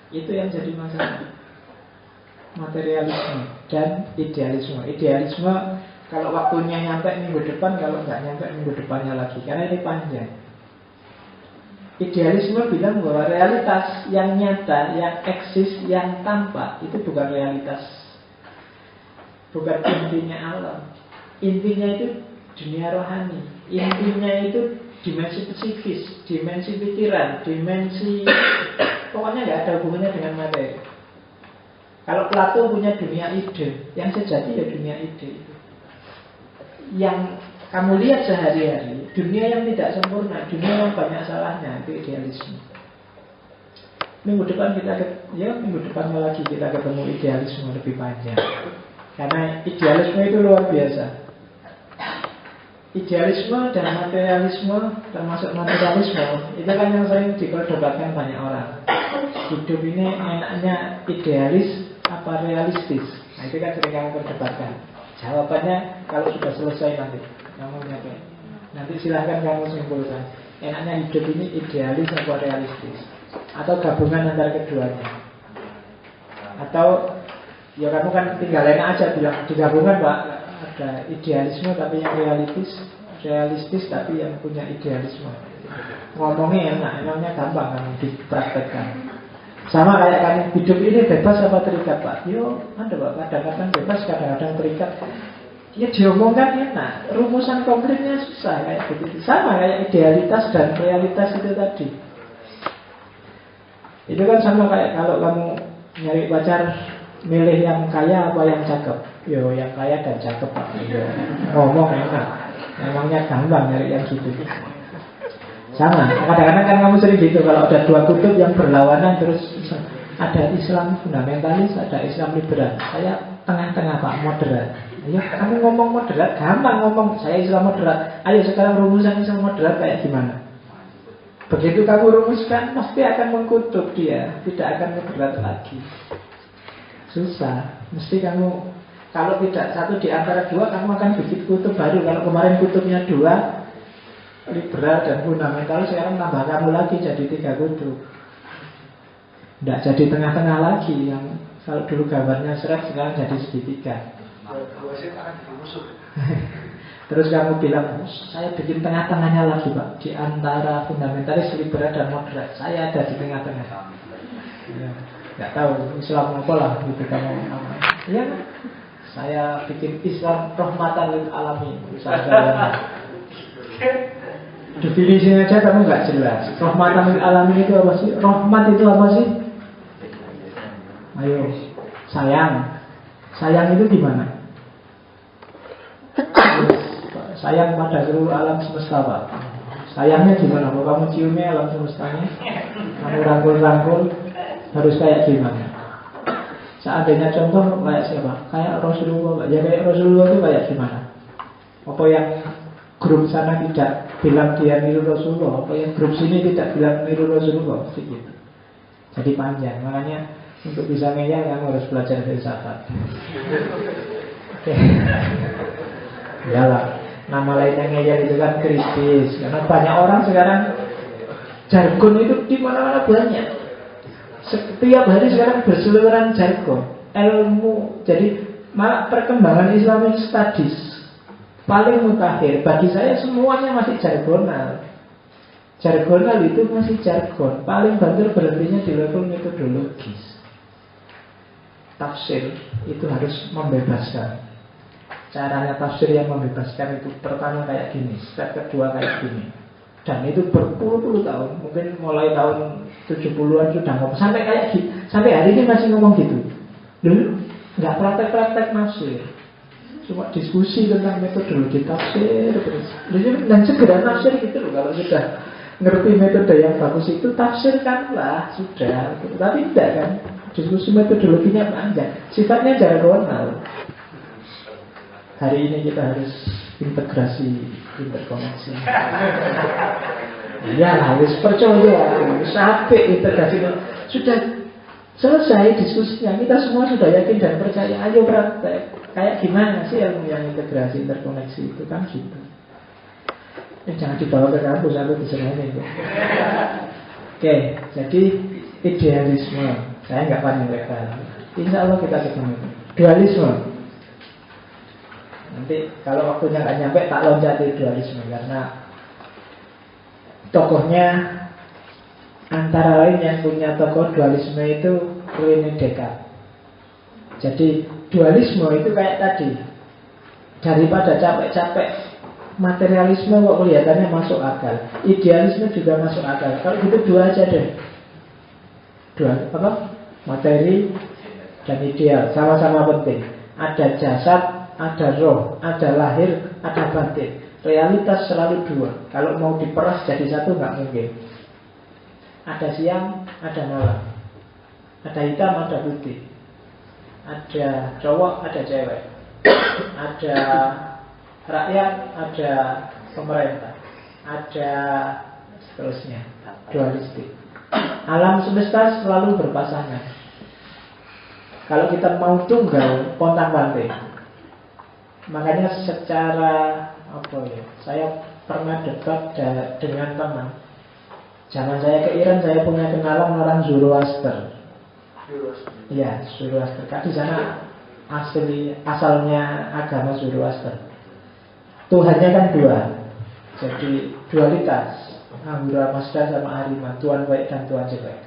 Itu yang jadi masalah. Materialisme dan idealisme. Idealisme kalau waktunya nyampe minggu depan, kalau nggak nyampe minggu depannya lagi, karena ini panjang. Idealisme bilang bahwa realitas yang nyata, yang eksis, yang tampak itu bukan realitas, bukan intinya alam. Intinya itu dunia rohani. Intinya itu dimensi psikis, dimensi pikiran, dimensi pokoknya nggak ada hubungannya dengan materi. Kalau Plato punya dunia ide, yang sejati ya dunia ide. Yang kamu lihat sehari-hari, dunia yang tidak sempurna, dunia yang banyak salahnya, itu idealisme. Minggu depan minggu depannya lagi kita ketemu idealisme lebih panjang. Karena idealisme itu luar biasa. Idealisme dan materialisme, termasuk materialisme, itu kan yang sering diperdebatkan banyak orang. Hidup ini enaknya idealis apa realistis? Nah itu kan sering kamu perdebatkan. Jawabannya kalau sudah selesai nanti kamu nyampe. Nanti silahkan kamu simpulkan. Enaknya hidup ini idealis atau realistis? Atau gabungan antara keduanya? Atau ya kamu kan tinggal enak aja bilang digabungkan Pak. Ada idealisme tapi yang realistis tapi yang punya idealisme. Ngomongnya enak, emangnya gampang kamu dipraktekkan. Sama kayak kan hidup ini bebas apa terikat Pak? Yo, ada Pak, kadang-kadang bebas, kadang-kadang terikat. Ya diomongkan enak, rumusan konkretnya susah kayak begitu. Sama kayak idealitas dan realitas itu tadi. Itu kan sama kayak kalau kamu nyari pacar, milih yang kaya apa yang cakep? Yo, yang kaya dan cakep Pak. Yo, ngomong enak. Emangnya gampang nyari yang gitu. Sama, kadang-kadang kan kamu sering gitu. Kalau ada dua kutub yang berlawanan, terus ada Islam fundamentalis, ada Islam liberal. Saya tengah-tengah Pak, moderat. Ayo kamu ngomong moderat, gampang ngomong saya Islam moderat. Ayo sekarang rumusan Islam moderat kayak gimana? Begitu kamu rumuskan, pasti akan mengkutub dia, tidak akan moderat lagi. Susah. Mesti kamu, kalau tidak satu di antara dua, kamu akan bikin kutub baru. Kalau kemarin kutubnya dua, liberal dan fundamental, sekarang tambah kamu lagi jadi 3 kutub. Tidak jadi tengah-tengah lagi. Yang kalau dulu gambarnya seret, sekarang jadi segitiga. Terus kamu bilang, saya bikin tengah-tengahnya lagi Pak, di antara fundamentalis, liberal dan moderat. Saya ada di tengah-tengah. Ya, nggak tahu Islam apa lah gitu kamu. Ya, saya bikin Islam rahmatan lil alamin. Definisinya aja kamu nggak jelas. Rahmatan lil alamin itu apa sih? Rahmat itu apa sih? Ayo, sayang. Sayang itu gimana? Sayang pada seluruh alam semesta Pak. Sayangnya gimana? Kalau kamu ciumnya alam semestanya, kamu rangkul-rangkul, harus kayak gimana? Seandainya contoh kayak siapa? Kayak Rasulullah. Ya kayak Rasulullah itu kayak gimana? Apa yang grup sana tidak bilang dia niru Rasulullah, apa yang grup sini tidak bilang niru Rasulullah, gitu. Jadi panjang, makanya untuk bisa ngeyel kamu harus belajar filsafat. Oke. Iyalah, nama lainnya ngeyel itu kan kritis, karena banyak orang sekarang jargon itu di mana-mana banyak. Setiap hari sekarang berseliweran jargon, ilmu. Jadi malah perkembangan Islamic Studies paling mutakhir bagi saya semuanya masih jargonal. Jargonal itu masih jargon. Paling banter berhentinya di level metodologis. Tafsir itu harus membebaskan. Caranya tafsir yang membebaskan itu pertama kayak gini, step kedua kayak gini. Dan itu berpuluh-puluh tahun. Mungkin mulai tahun 70-an sudah ngomong. Sampai kayak gitu. Sampai hari ini masih ngomong gitu. Dulu nggak praktek-praktek nafsir, cuma diskusi tentang metodologi tafsir terus. Dan segera tafsir gitu loh. Kalau sudah ngerti metode yang bagus itu tafsirkanlah sudah. Tapi tidak kan. Diskusi metodologinya panjang. Sifatnya jargonal. Hari ini kita harus integrasi, interkoneksi. Ya harus percaya, sampai integrasi sudah selesai diskusinya. Kita semua sudah yakin dan percaya. Ayo praktek. Kayak gimana sih ilmu yang integrasi, interkoneksi itu kan gitu. Jangan dibawa ke kampus, aku diserahin itu. Oke, jadi Idealisme, saya nggak panjang lebar. Insya Allah kita ketemu. Dualisme. Nanti kalau waktunya nggak nyampe tak loncat di dualisme, karena tokohnya antara lain yang punya tokoh dualisme itu Rene Descartes. Jadi dualisme itu kayak tadi, daripada capek-capek materialisme kok kelihatannya masuk akal, idealisme juga masuk akal. Kalau gitu dua aja deh, dua apa? Materi dan ideal sama-sama penting. Ada jasad, ada roh, ada lahir, ada batin. Realitas selalu dua. Kalau mau diperas jadi satu nggak mungkin. Ada siang, ada malam. Ada hitam, ada putih. Ada cowok, ada cewek. Ada rakyat, ada pemerintah. Ada seterusnya. Dualistik. Alam semesta selalu berpasangan. Kalau kita mau tunggal, pontang-panting. Makanya secara apa ya? Saya pernah debat dengan teman. Zaman saya ke Iran, saya punya kenalan orang Zoroaster. Iya, Zoroaster. Di sana asalnya agama Zoroaster. Tuhannya kan dua. Jadi dualitas. Ahura Mazda sama Ahriman, Tuhan baik dan Tuhan jelek.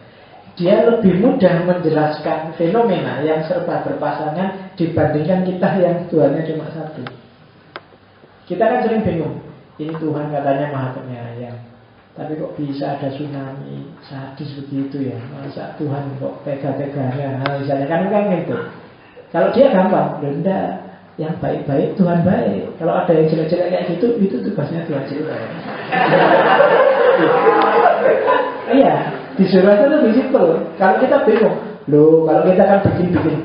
Dia lebih mudah menjelaskan fenomena yang serba berpasangan dibandingkan kita yang Tuhannya cuma satu. Kita kan sering bingung. Ini Tuhan katanya maha penyayang, tapi kok bisa ada tsunami sadis begitu ya? Masa Tuhan kok tega-teganya? Nah, misalnya kan gitu. Kalau dia gampang, benda yang baik-baik Tuhan baik. Kalau ada yang jelek-jelek kayak gitu, itu tugasnya Tuhan jelek. Iya, di surah itu lebih simpel. Kalau kita bingung, loh, kalau kita kan bikin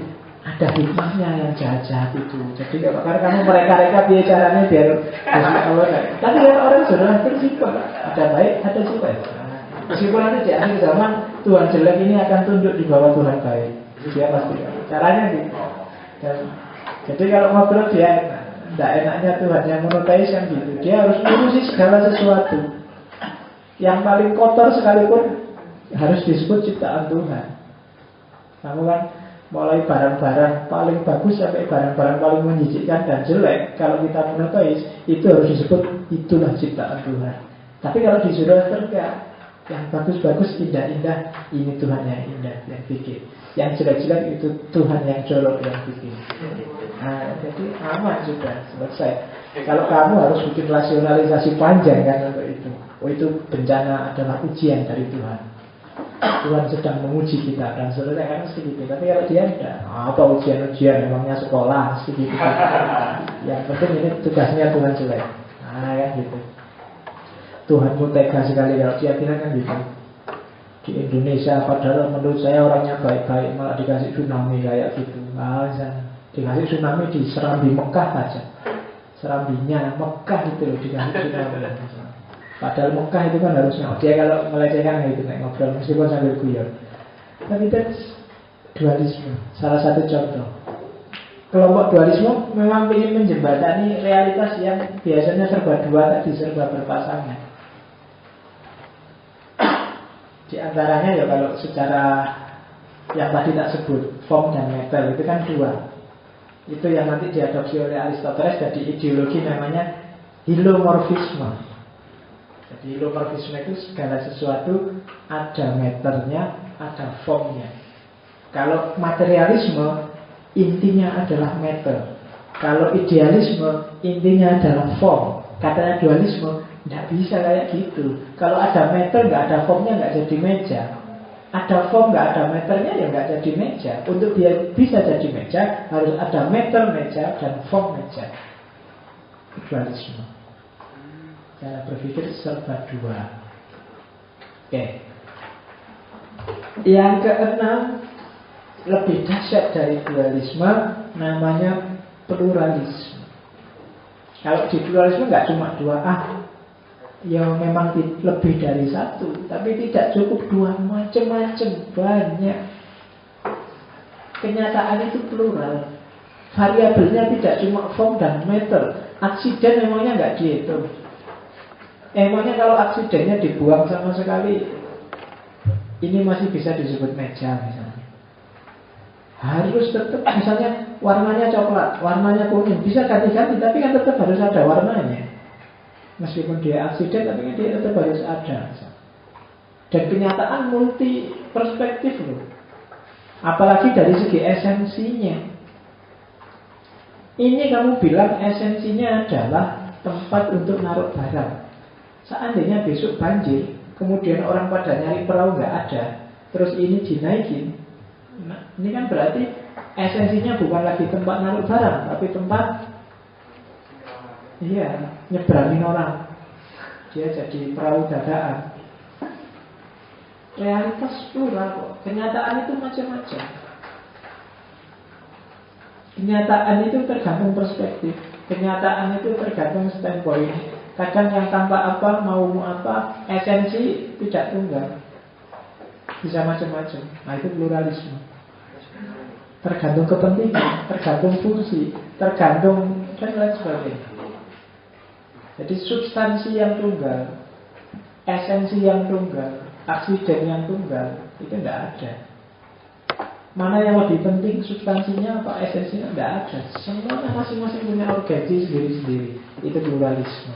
ada hikmahnya yang jahat-jahat itu. Jadi kalau kamu mereka caranya biar Allah. Tapi kalau orang surah itu simpel, ada baik, ada jelek. Meskipun nanti di akhir zaman Tuhan jelek ini akan tunduk di bawah Tuhan baik. Dia pasti caranya gitu. Jadi kalau ngobrol dia tidak enaknya Tuhan yang monoteis kan gitu. Dia harus ngurusi segala sesuatu. Yang paling kotor sekalipun harus disebut ciptaan Tuhan. Kamu kan mulai barang-barang paling bagus sampai barang-barang paling menjijikkan dan jelek. Kalau kita monoteis, itu harus disebut itulah ciptaan Tuhan. Tapi kalau di Zoroaster enggak. Yang bagus-bagus, indah-indah, ini Tuhan yang indah yang bikin. Yang jelek-jelek itu Tuhan yang jorok yang bikin. Nah, jadi aman sudah, selesai. Kalau kamu harus bikin rasionalisasi panjang kan untuk itu. Oh, itu bencana adalah ujian dari Tuhan. Tuhan sedang menguji kita dan seterusnya kan mesti gitu. Tapi kalau dia tidak, apa ujian-ujian, memangnya sekolah mesti gitu. Yang penting ini tugasnya Tuhan jelek. Nah, kan gitu. Tuhanmu tega sekali kalau dia bilang kan gitu. Di Indonesia padahal menurut saya orangnya baik-baik, malah dikasih tsunami kayak gitu. Nah, dikasih tsunami di Serambi Mekah aja. Serambinya Mekah itu loh dikasih tsunami. Padahal Mekah itu kan harusnya dia kalau melecehkan gitu naik ngobrol meskipun sambil guyon. Tapi itu dualisme, salah satu contoh. Kelompok dualisme memang ingin menjembatani realitas yang biasanya serba dua tadi, serba berpasangan. Di antaranya ya kalau secara yang tadi tak sebut form dan matter itu kan dua. Itu yang nanti diadopsi oleh Aristoteles jadi ideologi namanya hilomorfisme. Jadi hilomorfisme itu segala sesuatu ada matternya, ada formnya. Kalau materialisme intinya adalah matter. Kalau idealisme intinya adalah form. Katanya dualisme tidak bisa kayak gitu. Kalau ada matter nggak ada formnya nggak jadi meja. Ada form nggak ada matternya ya nggak jadi meja. Untuk dia bisa jadi meja harus ada matter meja dan form meja. Dualisme. Cara berpikir serba dua. Oke. Yang keenam lebih dahsyat dari dualisme namanya pluralisme. Kalau di pluralisme nggak cuma dua yang memang lebih dari satu, tapi tidak cukup dua, macam-macam, banyak. Kenyataan itu plural. Variabelnya tidak cuma form dan matter. Aksiden memangnya nggak dihitung. Emangnya kalau aksidennya dibuang sama sekali ini masih bisa disebut meja misalnya. Harus tetap misalnya warnanya coklat, warnanya kuning, bisa ganti-ganti, tapi kan tetap harus ada warnanya. Meskipun dia aksiden, tapi kan dia tetap harus ada. Dan kenyataan multi perspektif loh. Apalagi dari segi esensinya. Ini kamu bilang esensinya adalah tempat untuk naruh barang. Seandainya besok banjir, kemudian orang pada nyari perahu nggak ada, terus ini dinaikin. Nah, ini kan berarti esensinya bukan lagi tempat naruh barang, tapi tempat nyebrangin orang. Dia jadi perahu dadaan. Realitas plural kok. Kenyataan itu macam-macam. Kenyataan itu tergantung perspektif. Kenyataan itu tergantung standpoint. Kadang yang tanpa apa, maumu apa, esensi tidak tunggal. Bisa macam-macam. Nah itu pluralisme. Tergantung kepentingan, tergantung fungsi, tergantung dan lain sebagainya. Jadi substansi yang tunggal, esensi yang tunggal, aksiden yang tunggal, itu tidak ada. Mana yang lebih penting, substansinya apa, esensinya, tidak ada. Semuanya masing-masing punya urgensi sendiri-sendiri. Itu pluralisme.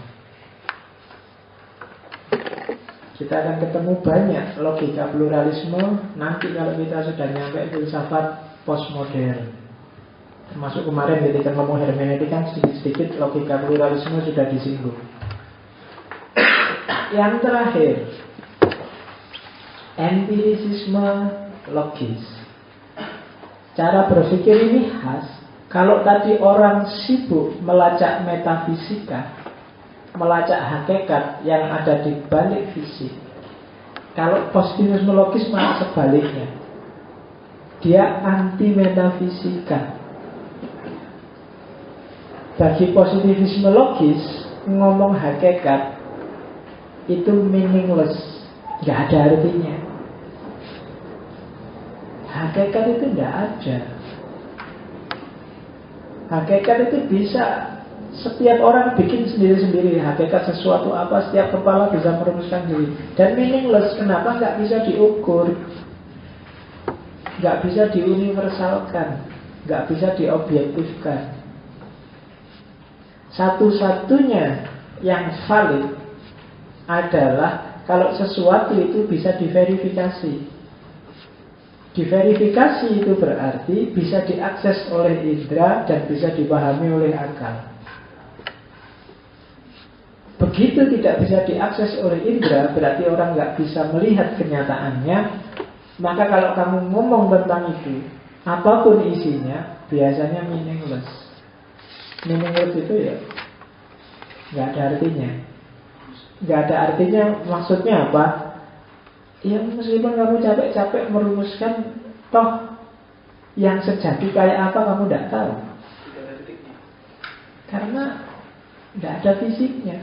Kita akan ketemu banyak logika pluralisme nanti kalau kita sudah nyampe filsafat postmodern. Termasuk kemarin ketika ngomong hermeneutika, sedikit-sedikit logika pluralisme sudah disinggung. Yang terakhir, empirisisme logis. Cara berpikir ini khas. Kalau tadi orang sibuk melacak metafisika, melacak hakikat yang ada di balik fisik, kalau positivisme logis malah sebaliknya. Dia anti metafisika. Bagi positivisme logis, ngomong hakikat itu meaningless, nggak ada artinya. Hakikat itu nggak ada. Hakikat itu bisa setiap orang bikin sendiri-sendiri. Hakikat sesuatu apa, setiap kepala bisa merumuskan diri. Dan meaningless, kenapa nggak bisa diukur, nggak bisa diuniversalkan, nggak bisa diobjektifkan. Satu-satunya yang valid adalah kalau sesuatu itu bisa diverifikasi. Diverifikasi itu berarti bisa diakses oleh indera dan bisa dipahami oleh akal. Begitu tidak bisa diakses oleh indera, berarti orang nggak bisa melihat kenyataannya. Maka kalau kamu ngomong tentang itu, apapun isinya, biasanya meaningless. Meaningless itu ya nggak ada artinya. Nggak ada artinya maksudnya apa? Ya meskipun kamu capek-capek merumuskan, toh yang sejati kayak apa kamu tidak tahu. Karena tidak ada fisiknya.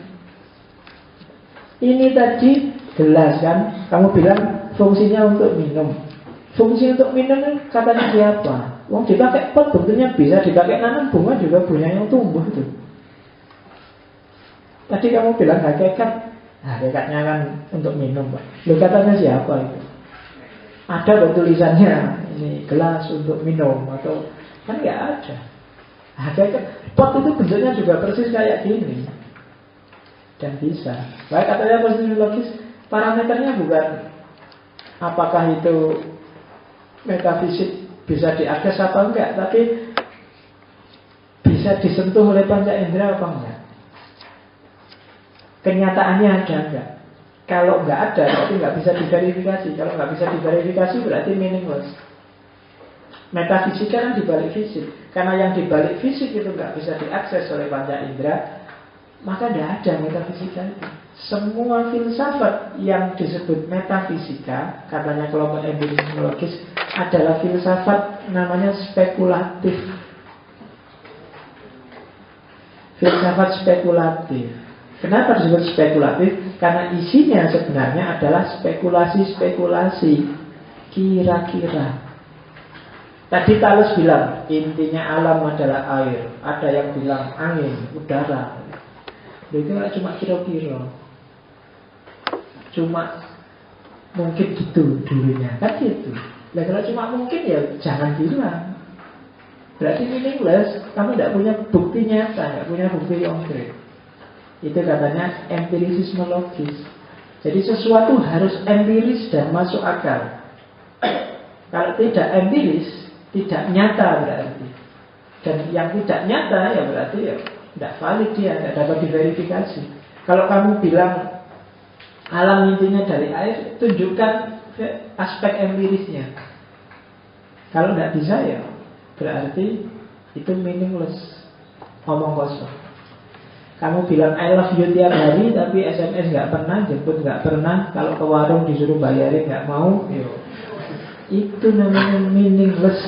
Ini tadi gelas kan, kamu bilang fungsinya untuk minum. Fungsi untuk minum katanya siapa? Wong dipakai pot bentuknya bisa dipakai nanam bunga juga bunga yang tumbuh itu. Tadi kamu bilang hakikat. Hakikatnya kan untuk minum, Pak. Loh, katanya siapa itu? Ada kok tulisannya ini gelas untuk minum atau kan nggak ada. Hakikat pot itu bentuknya juga persis kayak gini dan bisa. Baik katanya posisi logis, parameternya bukan apakah itu metafisik bisa diakses apa enggak, tapi bisa disentuh oleh panca indera apa enggak. Kenyataannya ada enggak? Kalau enggak ada, berarti enggak bisa diverifikasi. Kalau enggak bisa diverifikasi, berarti meaningless. Metafisika kan dibalik fisik. Karena yang dibalik fisik itu enggak bisa diakses oleh panca indera, maka enggak ada metafisika itu. Semua filsafat yang disebut metafisika, katanya kelompok empirisme logis, adalah filsafat namanya spekulatif. Filsafat spekulatif. Kenapa disebut spekulatif? Karena isinya sebenarnya adalah spekulasi-spekulasi, kira-kira. Tadi Thales bilang intinya alam adalah air. Ada yang bilang angin, udara. Itu cuma kira-kira. Cuma Mungkin gitu dulunya, kan gitu. Nah, kalau cuma mungkin ya jangan bilang. Berarti meaningless. Kamu tidak punya bukti nyata, tidak punya bukti konkret. Itu katanya empirisisme logis. Jadi sesuatu harus empiris dan masuk akal. Kalau tidak empiris, tidak nyata berarti. Dan yang tidak nyata ya berarti ya tidak valid, dia tidak dapat diverifikasi. Kalau kamu bilang alam intinya dari air, tunjukkan aspek empirisnya. Kalau tidak bisa ya berarti itu meaningless, omong kosong. Kamu bilang I love you tiap hari tapi SMS nggak pernah, jemput nggak pernah, kalau ke warung disuruh bayarin nggak mau, itu namanya meaningless.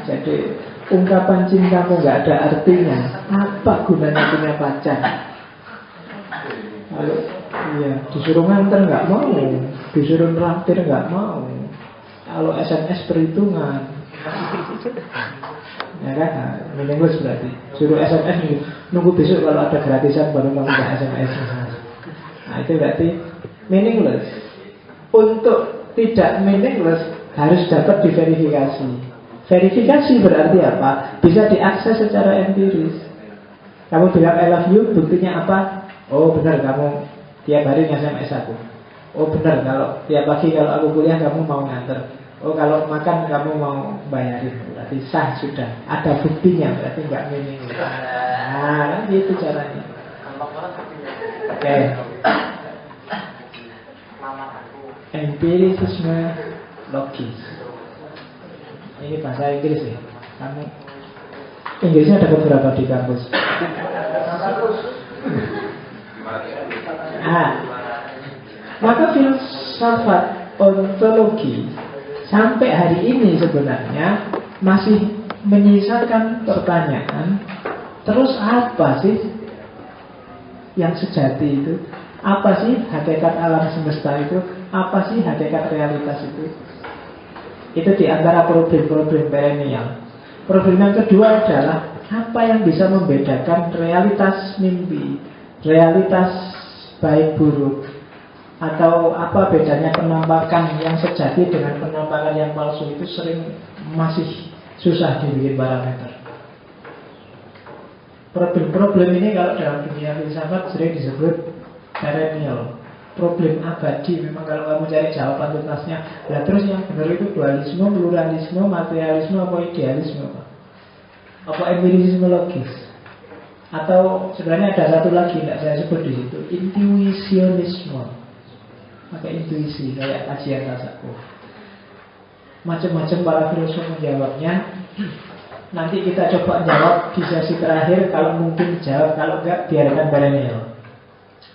Jadi ungkapan cintamu nggak ada artinya, apa gunanya punya pacar? Kalau disuruh nganter nggak mau, disuruh traktir nggak mau, kalau SMS perhitungan, ya kan, meaningless berarti. Suruh SMS nunggu besok kalau ada gratisan baru kamu nggak SMS. Nah itu berarti meaningless. Untuk tidak meaningless harus dapat diverifikasi. Verifikasi berarti apa? Bisa diakses secara empiris. Kamu bilang I love you, buktinya apa? Oh benar kamu tiap hari nge-SMS aku. Oh benar kalau tiap pagi kalau aku kuliah kamu mau nganter. Oh kalau makan kamu mau bayarin. Berarti sah sudah. Ada buktinya, berarti nggak meaningless. Nah kan gitu caranya. Oke. Empirisisme logis. Ini bahasa Inggris ya. Kamu Inggrisnya ada beberapa di kampus. Maka filsafat ontologi sampai hari ini sebenarnya masih menyisakan pertanyaan, terus apa sih yang sejati itu? Apa sih hakikat alam semesta itu? Apa sih hakikat realitas itu? Itu diantara problem-problem perennial. Problem yang kedua adalah apa yang bisa membedakan realitas mimpi, realitas baik buruk, atau apa bedanya penampakan yang sejati dengan penampakan yang palsu. Itu sering masih susah dibikin parameter. Problem-problem ini kalau dalam dunia filsafat sering disebut perennial, problem abadi. Memang kalau kamu cari jawaban tuntasnya, nah terus yang benar itu dualisme, pluralisme, materialisme, apa idealisme, apa empirisisme logis, atau sebenarnya ada satu lagi tidak saya sebut di situ, intuisionisme, pakai intuisi kayak kajian tasawuf. Macam-macam para filsuf menjawabnya. Nanti kita coba jawab di sesi terakhir. Kalau mungkin jawab, kalau enggak biarkan perennial.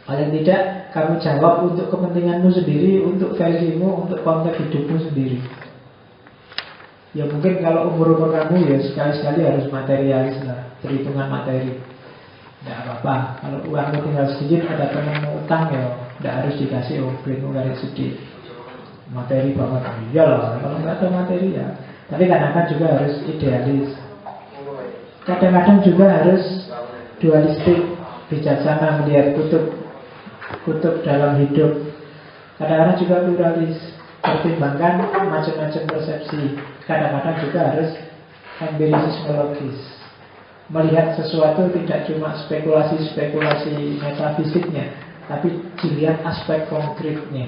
Paling tidak kamu jawab untuk kepentinganmu sendiri, untuk versimu, untuk konteks hidupmu sendiri. Ya mungkin kalau umur-umur kamu ya sekali-sekali harus materialis lah, perhitungan materi. Tidak apa-apa. Kalau uangmu tinggal sedikit, ada temanmu utang ya tidak harus dikasih, belimu garis sedikit. Materi banget, iyalah. Kalau nggak ada materi ya. Tapi kadang-kadang juga harus idealis. Kadang-kadang juga harus dualistik, bijaksana melihat kutub dalam hidup. Kadang-kadang juga pluralis, pertimbangkan macam-macam persepsi. Kadang-kadang juga harus empirisisme logis, melihat sesuatu tidak cuma spekulasi-spekulasi metafisiknya, tapi dilihat aspek konkretnya.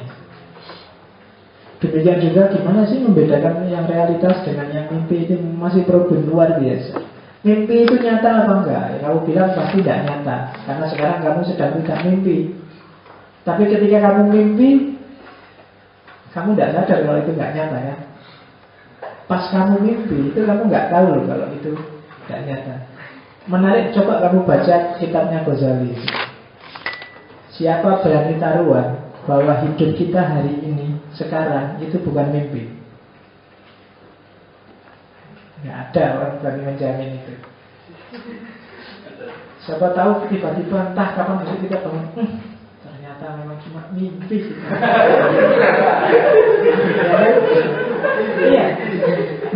Demikian juga gimana sih membedakan yang realitas dengan yang mimpi. Ini masih problem luar biasa. Mimpi itu nyata apa enggak? Ya, kamu bilang pasti tidak nyata, karena sekarang kamu sedang tidak mimpi. Tapi ketika kamu mimpi, kamu tidak sadar kalau itu nggak nyata ya. Pas kamu mimpi, itu kamu nggak tahu loh kalau itu nggak nyata. Menarik, coba kamu baca kitabnya Ghazali. Siapa berani taruhan bahwa hidup kita hari ini, sekarang, itu bukan mimpi? Nggak ada orang berani menjamin itu. Siapa tahu tiba-tiba entah kapan besok kita bangun, ternyata memang cuma mimpi. Iya.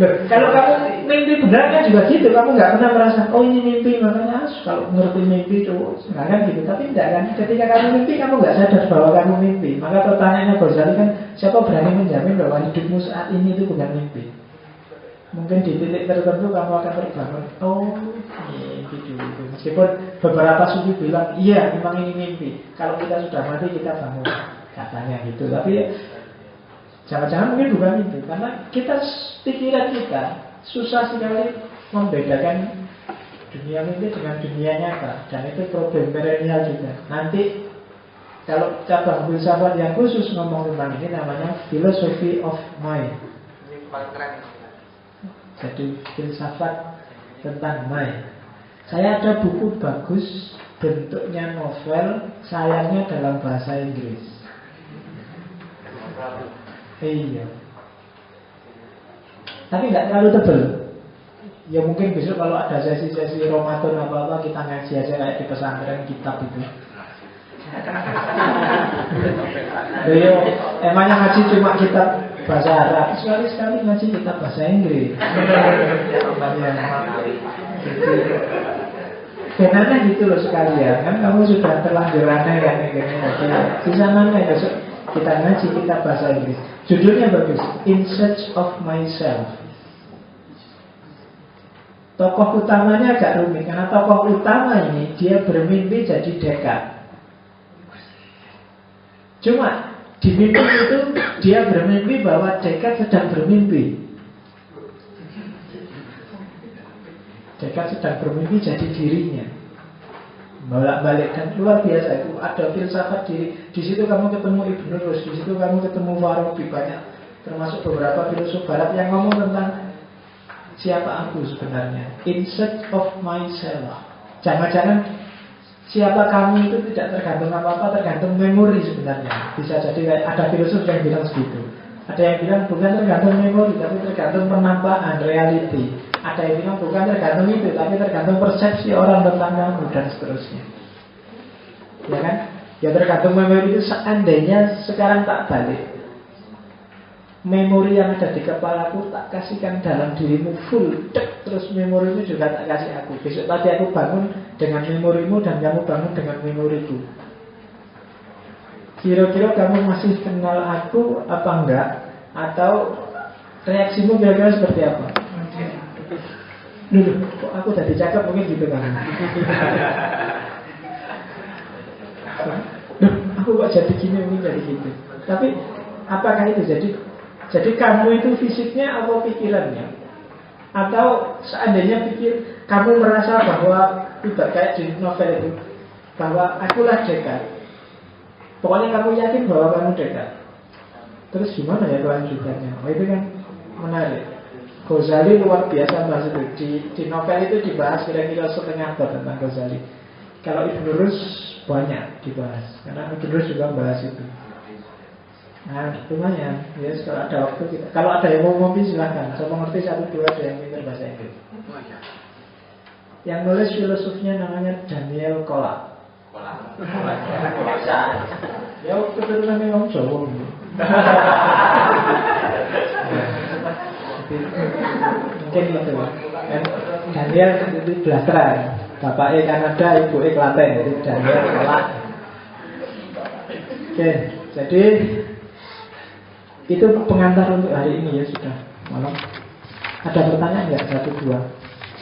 Loh, kalau kamu mimpi benar kan juga gitu. Kamu nggak pernah merasa, oh ini mimpi, makanya kalau ngerti mimpi tuh nggak kan gitu. Tapi tidak kan, ketika kamu mimpi kamu nggak sadar bahwa kamu mimpi. Maka pertanyaannya Ghazali kan, siapa berani menjamin bahwa hidupmu saat ini itu bukan mimpi? Mungkin di titik tertentu kamu akan terbangun, oh mimpi dulu. Meskipun beberapa sufi bilang, iya memang ini mimpi. Kalau kita sudah mati kita bangun, katanya gitu. Tapi jangan-jangan mungkin bukan mimpi, karena pikiran kita susah sekali membedakan dunia mimpi dengan dunia nyata. Dan itu problem perennial juga. Nanti kalau cabang filsafat yang khusus ngomong tentang ini namanya philosophy of mind. Ini paling keren. Jadi filsafat tentang mind. Saya ada buku bagus, bentuknya novel, sayangnya dalam bahasa Inggris. Iya. Tapi nggak terlalu tebel. Ya mungkin besok kalau ada sesi-sesi Ramadan apa-apa kita ngaji aja kayak di pesantren kitab itu. Yo, emangnya ngaji cuma kitab bahasa Arab, sekali-sekali ngaji kitab bahasa Inggris. Kenapa gitu loh sekalian? Kan kamu sudah terlanjur aneh kan gini. Di sana nih besok kita ngaji kitab bahasa Inggris. Judulnya bagus, In Search of Myself. Tokoh utamanya agak rumit karena tokoh utama ini dia bermimpi jadi Descartes. Cuma di mimpi itu dia bermimpi bahwa Descartes sedang bermimpi. Descartes sedang bermimpi jadi dirinya. Bolak-balik dan luar biasa itu. Ada filsafat diri. Di situ kamu ketemu Ibn Rus, di situ kamu ketemu Farabi, banyak termasuk beberapa filosof barat yang ngomong tentang siapa aku sebenarnya. In search of myself. Jangan-jangan siapa kamu itu tidak tergantung apa-apa, tergantung memori sebenarnya. Bisa jadi ada filosof yang bilang segitu. Ada yang bilang bukan tergantung memori, tapi tergantung penampakan, reality. Ada yang bilang bukan tergantung itu, tapi tergantung persepsi orang tentang kamu dan seterusnya. Ya kan? Ya tergantung memori itu. Seandainya sekarang tak balik, memori yang ada di kepalaku tak kasihkan dalam dirimu full, terus memorimu juga tak kasih aku. Besok pagi aku bangun dengan memorimu dan kamu bangun dengan memoriku. Kira-kira kamu masih kenal aku apa enggak? Atau reaksimu kira-kira seperti apa? Dulu, kok aku tadi cakep mungkin gitu kan? Aku kok jadi gini mungkin jadi gitu. Tapi apakah itu jadi kamu itu fisiknya atau pikirannya? Atau seandainya kamu merasa bahwa tidak kayak di novel itu, bahwa akulah Descartes. Pokoknya kamu yakin bahwa kamu Descartes. Terus gimana ya kelanjutannya? Oh, itu kan menarik. Ghazali luar biasa bahas itu. Di novel itu dibahas kira-kira setengah bab tentang Ghazali. Kalau Ibn Rus banyak dibahas, karena Ibn Rus juga bahas itu. Nah, lumayan. Ya, kalau ada waktu kita. Kalau ada yang mau ngopi silahkan. Saya mengerti 1-2 ada yang pintar bahasa Inggris. Yang nulis filosofnya namanya Daniel Kolak. Ya, keturunan memang Jawa. Mungkin itu. Daniel itu blasteran. Bapaknya Kanada, ibunya Klaten. Jadi Daniel Kolak. Oke, jadi itu pengantar untuk hari ini ya sudah malam. Ada pertanyaan nggak? 1-2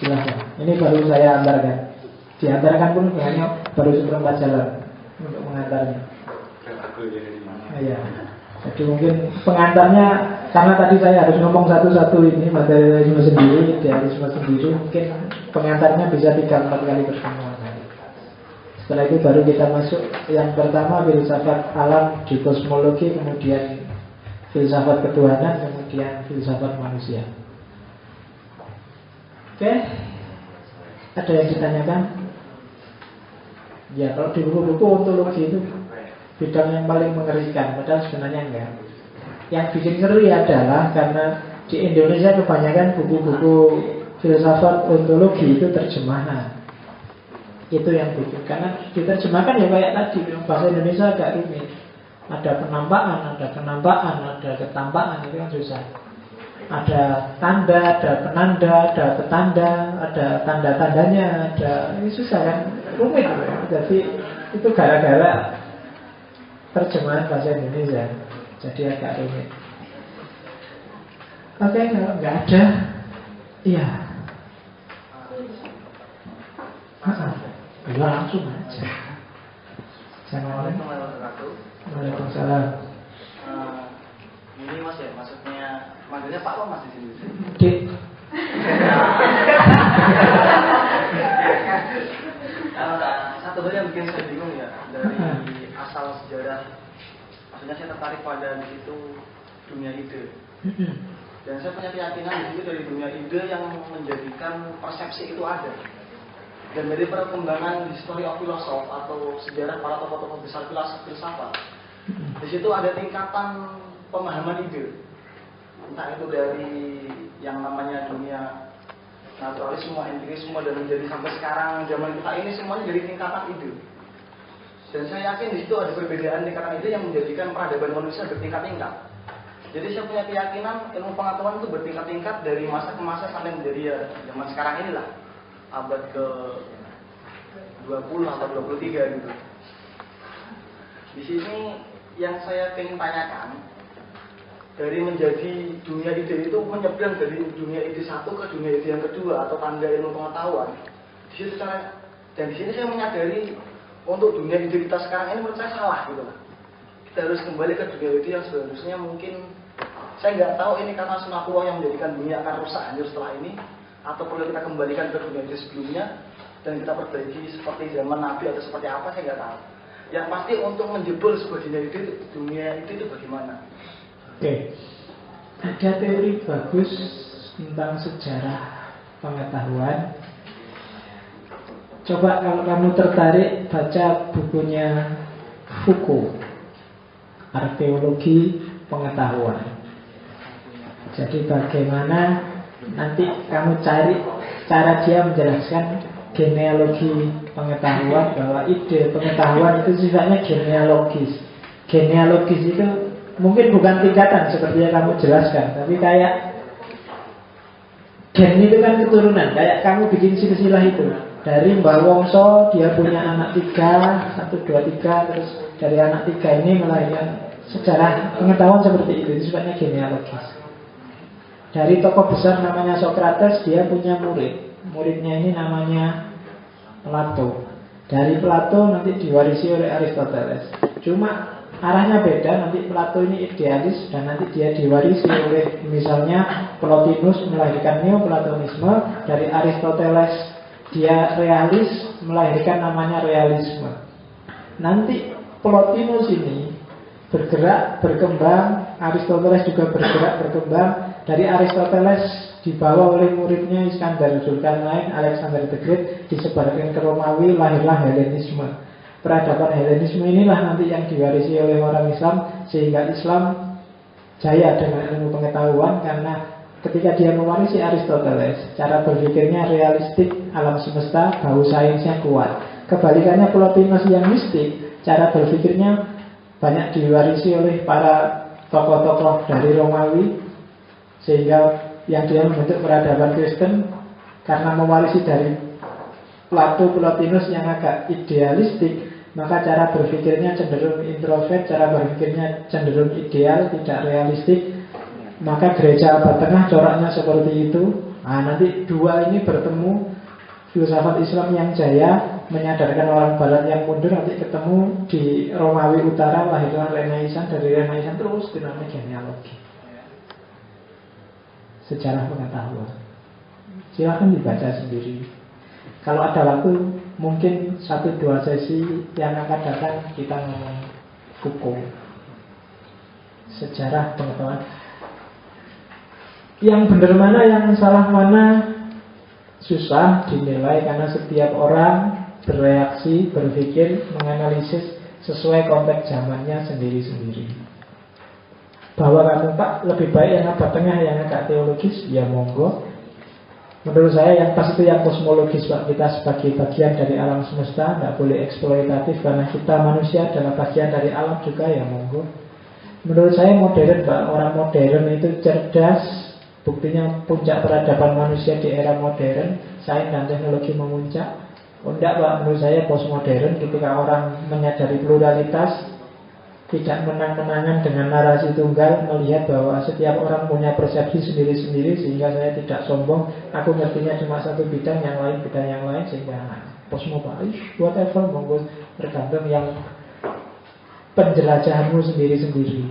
silahkan. Ini baru saya antarkan. Diantarkan pun hanya baru seperempat jalan untuk mengantarnya. Ya. Jadi mungkin pengantarnya karena tadi saya harus ngomong satu-satu ini materialisme sendiri, idealisme sendiri. Mungkin pengantarnya bisa 3-4 kali pertemuan. Setelah itu baru kita masuk. Yang pertama filsafat alam di kosmologi, kemudian filsafat ketuhanan, kemudian filsafat manusia. Oke. Ada yang ditanyakan? Ya, kalau di buku-buku ontologi itu bidang yang paling mengerikan, padahal sebenarnya enggak. Yang bikin ngeri adalah karena di Indonesia kebanyakan buku-buku filsafat ontologi itu terjemahan. Itu yang bikin. Karena diterjemahkan ya kayak tadi, bahasa Indonesia agak rumit. Ada penampakan, ada ketampaan, itu kan susah. Ada tanda, ada penanda, ada petanda, ada tanda-tandanya, ada, ini susah kan, rumit ya. Jadi itu gara-gara terjemahan bahasa Indonesia, jadi agak rumit. Oke, kalau nggak ada, iya. Ya langsung aja. Assalamualaikum warahmatullahi wabarakatuh. Waalaikumsalam. Ini Mas ya, maksudnya manggilnya Pak Mas di sini. Dik. Satu hal yang bikin saya bingung ya, dari asal sejarah, maksudnya saya tertarik pada di situ dunia ide. Dan saya punya keyakinan di situ dari dunia ide yang menjadikan persepsi itu ada. Dan dari perkembangan history of philosophy atau sejarah para tokoh-tokoh besar filsafat, di situ ada tingkatan pemahaman ide. Entah itu dari yang namanya dunia naturalisme, empirisme, dan menjadi sampai sekarang zaman kita ini semuanya dari tingkatan ide. Dan saya yakin di situ ada perbedaan tingkatan ide yang menjadikan peradaban manusia bertingkat-tingkat. Jadi saya punya keyakinan ilmu pengetahuan itu bertingkat-tingkat dari masa ke masa sampai menjadi ya zaman sekarang inilah, abad ke 20 atau 23 gitu. Di sini yang saya ingin tanyakan, dari menjadi dunia ide itu menyeberang dari dunia ide satu ke dunia ide yang kedua atau tanda ilmu pengetahuan. Di situ dan di sini saya menyadari untuk dunia ide kita sekarang ini menurut saya salah gitu. Kita harus kembali ke dunia ide yang seharusnya mungkin, saya nggak tahu ini karena sunatullah yang menjadikan dunia akan rusak hancur setelah ini, atau perlu kita kembalikan ke dunia ide sebelumnya dan kita perbaiki seperti zaman Nabi atau seperti apa, saya nggak tahu. Yang pasti untuk menjebol sebuah dunia ide itu bagaimana? Oke, ada teori bagus tentang sejarah pengetahuan. Coba kalau kamu tertarik, baca bukunya Foucault, Arkeologi Pengetahuan. Jadi bagaimana nanti kamu cari cara dia menjelaskan genealogi pengetahuan, bahwa ide pengetahuan itu sifatnya genealogis. Genealogis itu mungkin bukan tingkatan seperti yang kamu jelaskan, tapi kayak gen itu kan keturunan. Kayak kamu bikin silsilah itu, dari Mbah Wongso dia punya anak 3, 1, 2, 3, terus dari anak 3 ini melahirkan. Sejarah pengetahuan seperti itu sifatnya genealogis. Dari tokoh besar namanya Socrates, dia punya murid. Muridnya ini namanya Plato. Dari Plato nanti diwarisi oleh Aristoteles. Cuma arahnya beda, nanti Plato ini idealis dan nanti dia diwarisi oleh misalnya Plotinus melahirkan Neoplatonisme, dari Aristoteles dia realis melahirkan namanya realisme. Nanti Plotinus ini bergerak, berkembang, Aristoteles juga bergerak, berkembang. Dari Aristoteles dibawa oleh muridnya Iskandar Zulkarnain, Alexander the Great, disebarkan ke Romawi, lahirlah Helenisme. Peradaban Helenisme inilah nanti yang diwarisi oleh orang Islam, sehingga Islam jaya dengan ilmu pengetahuan karena ketika dia mewarisi Aristoteles, cara berpikirnya realistik, alam semesta, bau sainsnya kuat. Kebalikannya Plotinus yang mistik, cara berpikirnya banyak diwarisi oleh para tokoh-tokoh dari Romawi, sehingga yang dia membentuk peradaban Kristen karena mewarisi dari Plato, Plotinus yang agak idealistik, maka cara berpikirnya cenderung introvert, cara berpikirnya cenderung ideal, tidak realistik. Maka gereja abad tengah coraknya seperti itu. Nah, nanti dua ini bertemu, filsafat Islam yang jaya menyadarkan orang Barat yang mundur, nanti ketemu di Romawi Utara, lahirlah Renaissance. Dari Renaissance terus dinamika genealogi, sejarah pengetahuan. Silakan dibaca sendiri. Kalau ada waktu, mungkin 1-2 sesi yang akan datang kita ngomong Foucault, sejarah pengetahuan. Yang benar mana, yang salah mana, susah dinilai karena setiap orang bereaksi, berpikir, menganalisis sesuai konteks zamannya sendiri-sendiri. Bahwa kamu Pak lebih baik yang abad tengah, yang agak teologis, ya monggo. Menurut saya yang pas itu yang kosmologis Pak. Kita sebagai bagian dari alam semesta, tidak boleh eksploitatif karena kita manusia adalah bagian dari alam juga, ya monggo. Menurut saya modern Pak, orang modern itu cerdas, Buktinya puncak peradaban manusia di era modern, sains dan teknologi memuncak. Oh enggak Pak, menurut saya postmodern ketika orang menyadari pluralitas, tidak menang-menangan dengan narasi tunggal, melihat bahwa setiap orang punya persepsi sendiri-sendiri, sehingga saya tidak sombong, aku ngertinya cuma satu bidang, yang lain bidang yang lain, sehingga postmodern, whatever, monggo, tergantung yang penjelajahanmu sendiri-sendiri.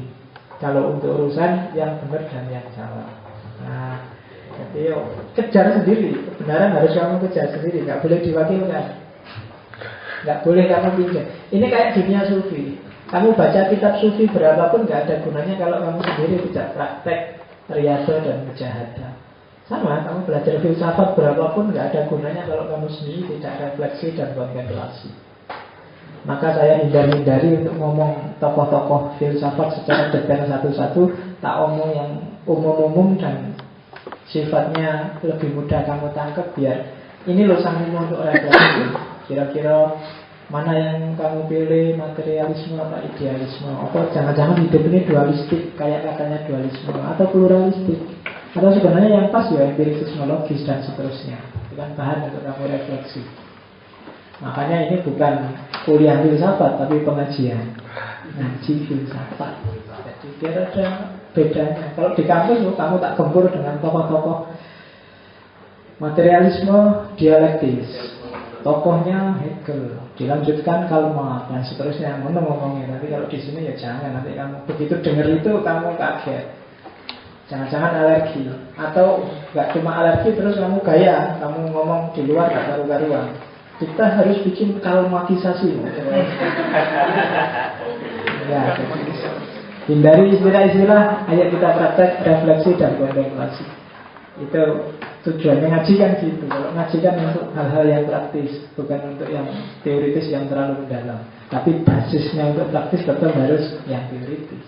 Kalau untuk urusan yang benar dan yang salah. Nah, jadi kejar sendiri. Kebenaran harus kamu kejar sendiri, nggak boleh diwakilkan, nggak boleh kamu pinjam. Ini kayak dunia sufi. Kamu baca kitab sufi berapapun nggak ada gunanya kalau kamu sendiri tidak praktek riyadha dan mujahadah. Sama, kamu belajar filsafat berapapun nggak ada gunanya kalau kamu sendiri tidak refleksi dan kontemplasi. Maka saya hindari untuk ngomong tokoh-tokoh filsafat secara detail satu-satu. Tak omong yang umum-umum dan sifatnya lebih mudah kamu tangkap, biar ini loh sanggup untuk refleksi. Kira-kira mana yang kamu pilih, materialisme atau idealisme? Atau jangan-jangan hidup ini dualistik, kayak katanya dualisme, atau pluralistik? Atau sebenarnya yang pas ya empirisismologis dan seterusnya. Itu kan bahan untuk kamu refleksi. Makanya ini bukan kuliah filsafat, tapi pengajian ngaji filsafat. Jadi biar ada bedanya. Kalau di kampus kamu tak gempur dengan tokoh-tokoh materialisme dialektis, tokohnya Hegel, dilanjutkan Karl Marx dan seterusnya, ngomongnya. Tapi kalau di sini ya jangan, nanti kamu begitu dengar itu kamu kaget. Jangan-jangan alergi. Atau gak cuma alergi terus kamu gaya, kamu ngomong di luar gak karu-karuan. Kita harus bikin kalmatisasi. Ya, hindari istilah-istilah, ayo kita praktek refleksi dan kontemplasi. Itu tujuannya ngaji kan gitu. Kalau ngaji kan untuk hal-hal yang praktis, bukan untuk yang teoritis yang terlalu mendalam. Tapi basisnya untuk praktis tetap harus yang teoritis.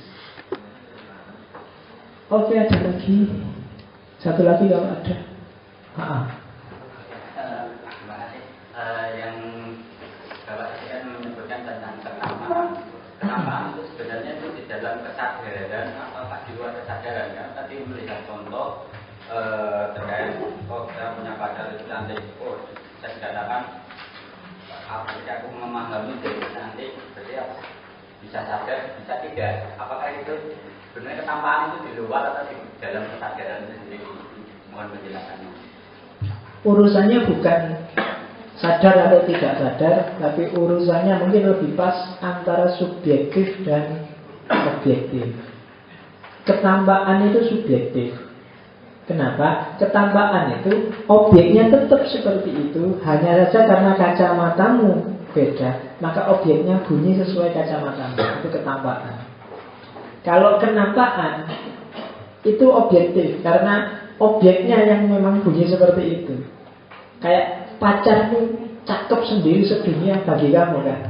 Oke, ada lagi. Satu lagi kalau ada. Yang Bapak tadi kan menyebutkan tentang kenamaan. Kenamaan itu sebenarnya itu di dalam kesadaran apakah di luar kesadaran kan? Tadi melihat contoh terkait saya punya pacar itu cantik. Saya dikatakan aku memahami dari cantik, berarti bisa sadar, bisa tidak. Apakah itu sebenarnya ketampaan itu di luar atau di dalam kesadaran itu sendiri? Mohon penjelasannya. Urusannya bukan sadar atau tidak sadar, tapi urusannya mungkin lebih pas antara subjektif dan objektif. Ketampaan itu subjektif. Kenapa? Ketampaan itu objeknya tetap seperti itu, hanya saja karena kacamatamu beda, maka objeknya bunyi sesuai kacamatamu. Itu ketampaan. Kalau kenampaan itu objektif, karena objeknya yang memang bunyi seperti itu. Kayak pacarmu cakep sendiri sedunia bagi kamu kan,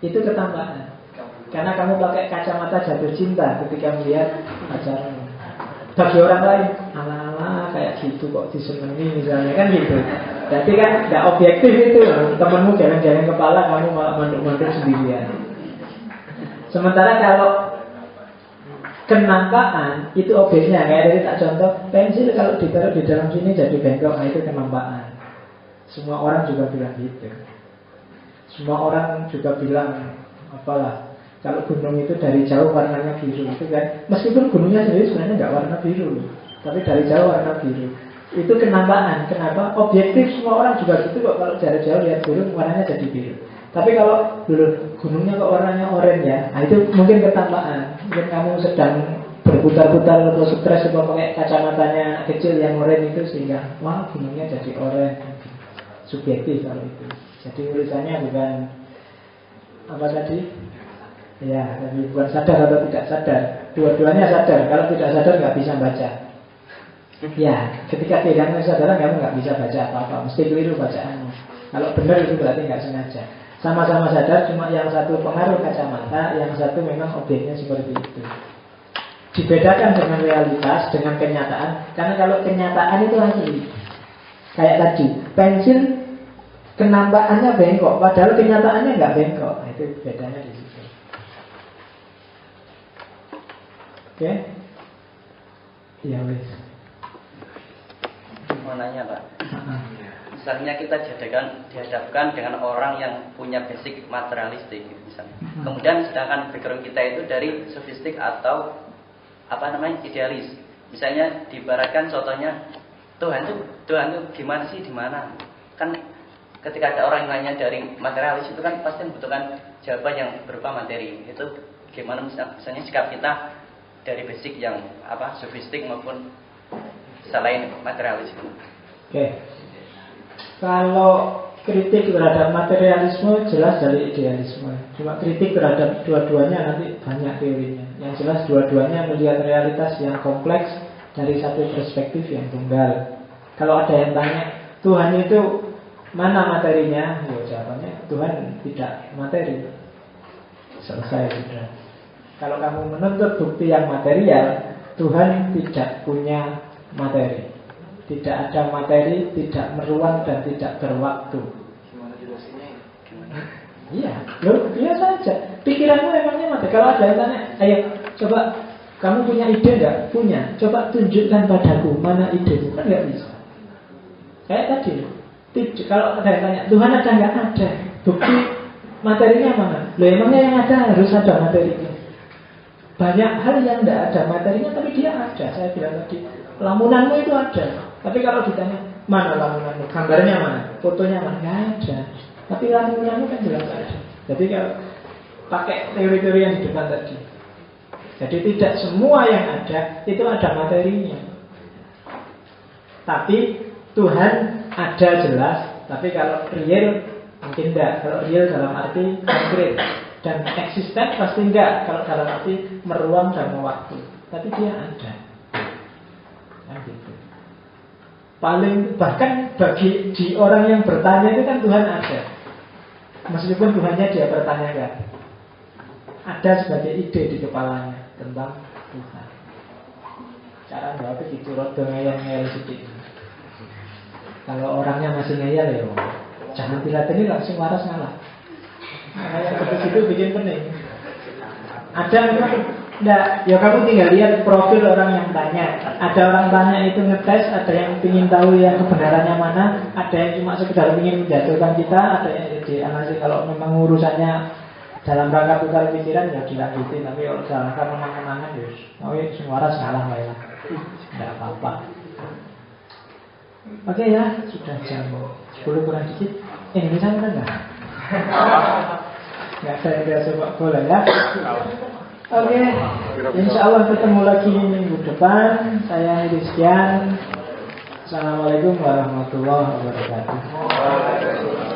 itu ketampaan. Karena kamu pakai kacamata jatuh cinta ketika melihat pacarmu. Bagi orang lain, ala-ala kayak gitu kok disenengi misalnya kan gitu. Jadi kan nggak objektif itu. Temenmu jalan-jalan kepala, kamu malah manduk-manduk sendirian. Sementara kalau kenampaan itu objeknya, kayak tadi tak contoh, pensil kalau ditaruh di dalam sini jadi bengkok, nah itu kenampaan. Semua orang juga bilang gitu. Semua orang juga bilang apalah, kalau gunung itu dari jauh warnanya biru itu kan, meskipun gunungnya sendiri sebenarnya nggak warna biru, tapi dari jauh warna biru. Itu kenampaan. Kenapa? Objektif, semua orang juga gitu kok. Kalau dari jauh lihat gunung warnanya jadi biru. Tapi kalau dulu gunungnya kok warnanya oranye ya, nah itu mungkin ketampaan. Mungkin kamu sedang berputar-putar atau stres atau pakai kacamatanya kecil yang oranye itu sehingga wah gunungnya jadi oranye. Subjektif kalau itu. Jadi urusannya bukan apa tadi? Ya, tapi bukan sadar atau tidak sadar. Dua-duanya sadar. Kalau tidak sadar nggak bisa baca. Ya, ketika kehilangan kesadaran kamu nggak bisa baca apa-apa. Mesti keliru bacaanmu. Kalau benar itu berarti nggak sengaja. Sama-sama sadar, cuma yang satu pengaruh kacamata, yang satu memang objeknya seperti itu. Dibedakan dengan realitas, dengan kenyataan. Karena kalau kenyataan itu asli. Kayak tadi, pensil kenampaannya bengkok, padahal kenyataannya nggak bengkok. Nah, itu bedanya di situ. Oke? Ya wes. mau nanya Pak. Misalnya kita dihadapkan dengan orang yang punya basic materialistik gitu misalnya. Kemudian sedangkan background kita itu dari sofistik atau idealis. Misalnya diibaratkan contohnya Tuhan itu gimana sih, di mana? Kan ketika ada orang yang nanya dari materialis itu kan pasti membutuhkan jawaban yang berupa materi. Itu gimana misalnya sikap kita dari basic yang sofistik maupun selain materialis itu. Oke. Kalau kritik terhadap materialisme jelas dari idealisme. Cuma kritik terhadap dua-duanya nanti banyak teorinya. Yang jelas dua-duanya melihat realitas yang kompleks dari satu perspektif yang tunggal. Kalau ada yang tanya, Tuhan itu mana materinya? Ya jawabannya, Tuhan tidak materi. Selesai sudah. Kalau kamu menuntut bukti yang material, Tuhan tidak punya materi. Tidak ada materi, tidak meruang dan tidak berwaktu. Gimana jelasinnya? Iya, biasa aja. Pikiranmu memangnya materi. Kalau ada yang tanya, ayo coba kamu punya ide enggak? Punya. Coba tunjukkan padaku mana idemu. Kan enggak bisa. Kayak tadi. Kalau ada yang tanya, Tuhan ada enggak? Ada. Bukti materinya mana? Loh emangnya yang ada harus ada materinya. Banyak hal yang enggak ada materinya tapi dia ada. Saya bilang tadi, lamunanmu itu ada. Tapi kalau ditanya, mana lamunanmu? Gambarnya mana? Fotonya mana? Nggak ada. Tapi lamunanmu kan jelas ada. Jadi kalau pakai teori-teori yang di depan tadi. Jadi tidak semua yang ada itu ada materinya. Tapi Tuhan ada jelas. Tapi kalau real mungkin enggak. Kalau real dalam arti konkret. Dan eksisten pasti enggak. Kalau dalam arti meruang dan mewaktu. Tapi dia ada. Nah, gitu. Bahkan bagi di orang yang bertanya itu kan Tuhan ada. Meskipun Tuhannya dia bertanyakan. Ada sebagai ide di kepalanya tentang Tuhan. Cara jawabnya gitu, rodo ngeyel-ngeyel sedikit. Kalau orangnya masih ngeyel ya jangan dilatih, langsung waras ngalah. Kayak seperti itu bikin pening. Ada memang enggak, ya kamu tinggal lihat profil orang yang tanya. Ada orang tanya itu ngetes, ada yang ingin tahu yang kebenarannya mana, ada yang cuma sekedar ingin menjatuhkan kita, ada yang jadi analisis. Kalau memang urusannya dalam rangka tukar pikiran ya dilanjutin, tapi kalau dalam rangka menang-menangan ya semua waras ngalah lah ya. Tidak apa-apa. Oke ya, sudah jam 10 kurang dikit. Ini bisa enggak? Nggak saya udah coba bola ya. Oke, insya Allah ketemu lagi minggu depan. Saya Rizkian. Assalamualaikum warahmatullahi wabarakatuh.